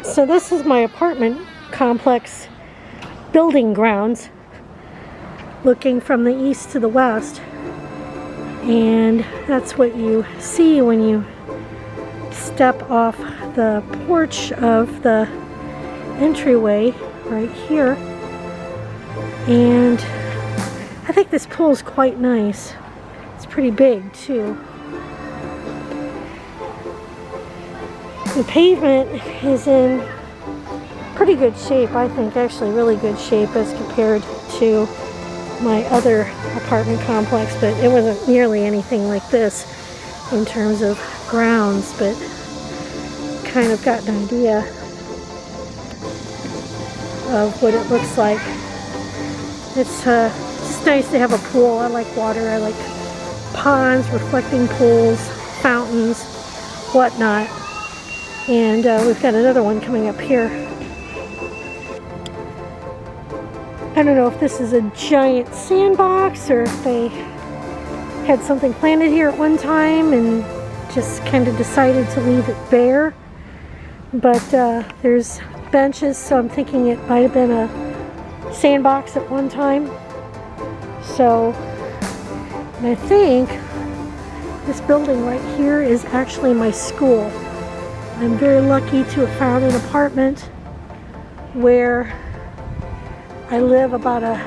So this is my apartment complex building grounds, looking from the east to the west. And that's what you see when you step off the porch of the entryway right here. And I think this pool is quite nice. It's pretty big too. The pavement is in pretty good shape, I think, actually really good shape as compared to my other apartment complex, but it wasn't nearly anything like this in terms of grounds, but kind of got an idea of what it looks like. It's just nice to have a pool. I like water. I like ponds, reflecting pools, fountains, whatnot. And we've got another one coming up here. I don't know if this is a giant sandbox or if they had something planted here at one time and just kind of decided to leave it bare. But there's benches, so I'm thinking it might have been a sandbox at one time. So, and I think this building right here is actually my school. I'm very lucky to have found an apartment where I live about a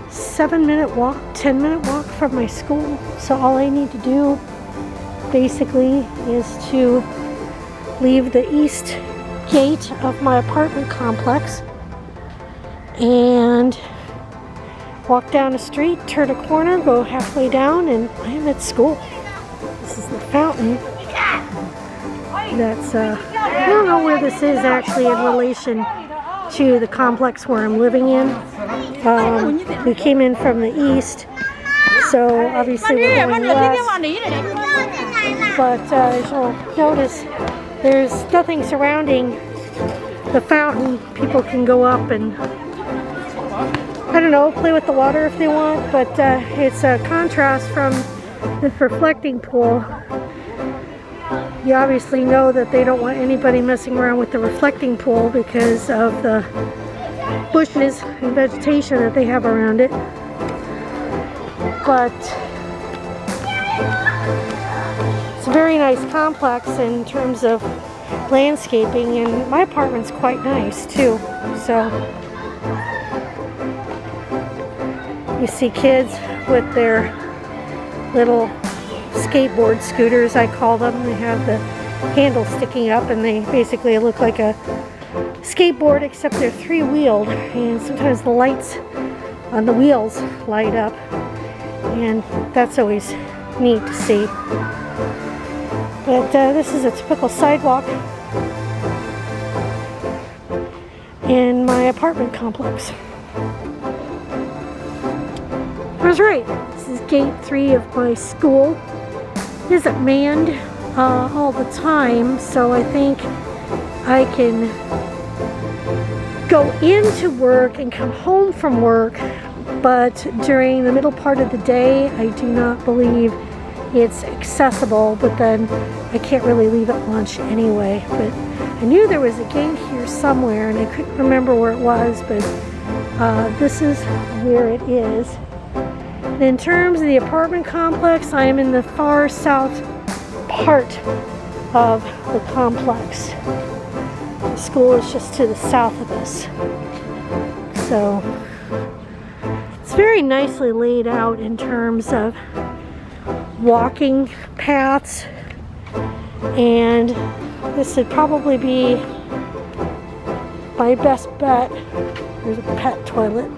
7-minute walk, 10-minute walk from my school. So all I need to do basically is to leave the east gate of my apartment complex and walk down the street, turn a corner, go halfway down, and I am at school. This is the fountain. That's, I don't know where this is actually in relation to the complex where I'm living in. We came in from the east, so obviously we're going west. But as you'll notice, there's nothing surrounding the fountain. People can go up and, I don't know, play with the water if they want, but it's a contrast from the reflecting pool. You obviously know that they don't want anybody messing around with the reflecting pool because of the bushes and vegetation that they have around it. But it's a very nice complex in terms of landscaping, and my apartment's quite nice too. So you see kids with their little skateboard scooters, I call them. They have the handle sticking up and they basically look like a skateboard, except they're three-wheeled, and sometimes the lights on the wheels light up, and that's always neat to see. But this is a typical sidewalk in my apartment complex. I was right. This is gate 3 of my school. It isn't manned all the time, so I think I can go into work and come home from work, but during the middle part of the day, I do not believe it's accessible, but then I can't really leave at lunch anyway. But I knew there was a gate here somewhere, and I couldn't remember where it was, but this is where it is. And in terms of the apartment complex, I am in the far south part of the complex. The school is just to the south of us. So it's very nicely laid out in terms of walking paths, and this would probably be my best bet. There's a pet toilet.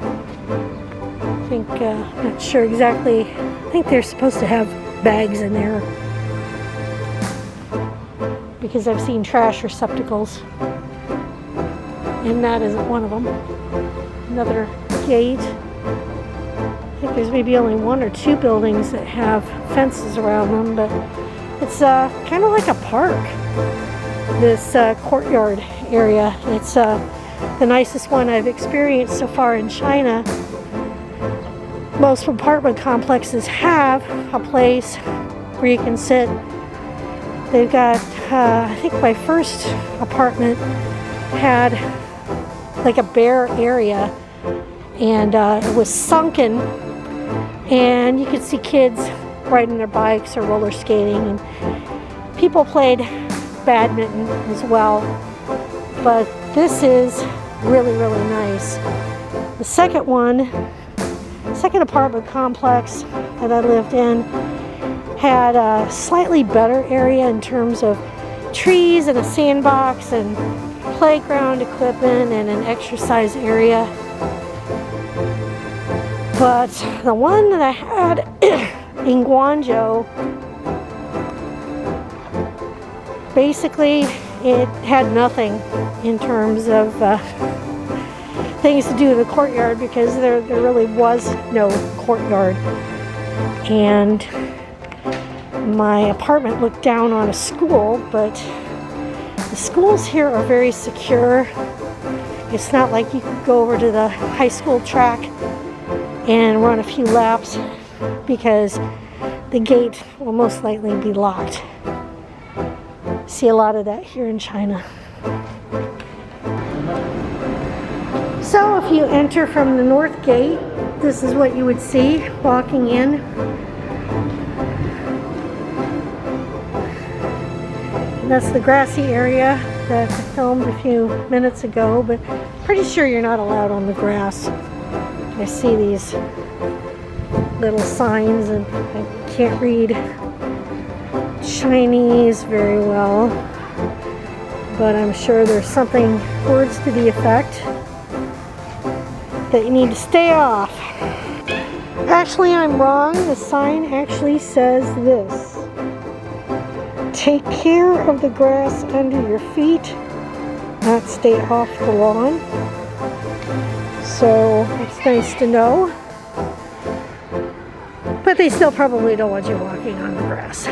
I think, not sure exactly. I think they're supposed to have bags in there because I've seen trash receptacles, and that isn't one of them. Another gate. I think there's maybe only 1 or 2 buildings that have fences around them, but it's kind of like a park, this courtyard area. It's the nicest one I've experienced so far in China. Most apartment complexes have a place where you can sit They've got, I think my first apartment had like a bare area, and it was sunken, and you could see kids riding their bikes or roller skating, and people played badminton as well. But this is really, really nice. The second apartment complex that I lived in had a slightly better area in terms of trees and a sandbox and playground equipment and an exercise area. But the one that I had in Guangzhou, basically it had nothing in terms of things to do in the courtyard, because there really was no courtyard. And my apartment looked down on a school, but the schools here are very secure. It's not like you could go over to the high school track and run a few laps, because the gate will most likely be locked. See a lot of that here in China. So if you enter from the north gate, this is what you would see walking in. And that's the grassy area that I filmed a few minutes ago, but pretty sure you're not allowed on the grass. I see these little signs, and I can't read Chinese very well, but I'm sure there's something, words to the effect that you need to stay off. Actually, I'm wrong. The sign actually says this: take care of the grass under your feet, not stay off the lawn. So it's nice to know, but they still probably don't want you walking on the grass.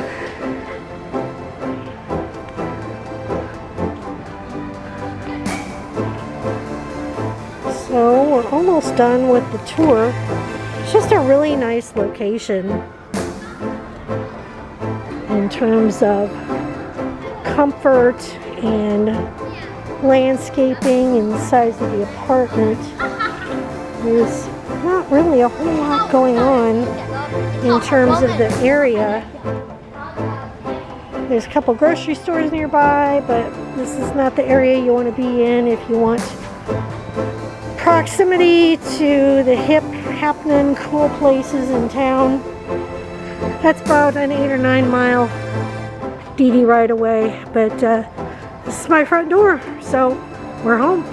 So we're almost done with the tour. It's just a really nice location in terms of comfort and landscaping and the size of the apartment. There's not really a whole lot going on in terms of the area. There's a couple grocery stores nearby, but this is not the area you want to be in if you want proximity to the hip, happening, cool places in town. That's about an 8 or 9 mile DD ride away, but this is my front door, so we're home.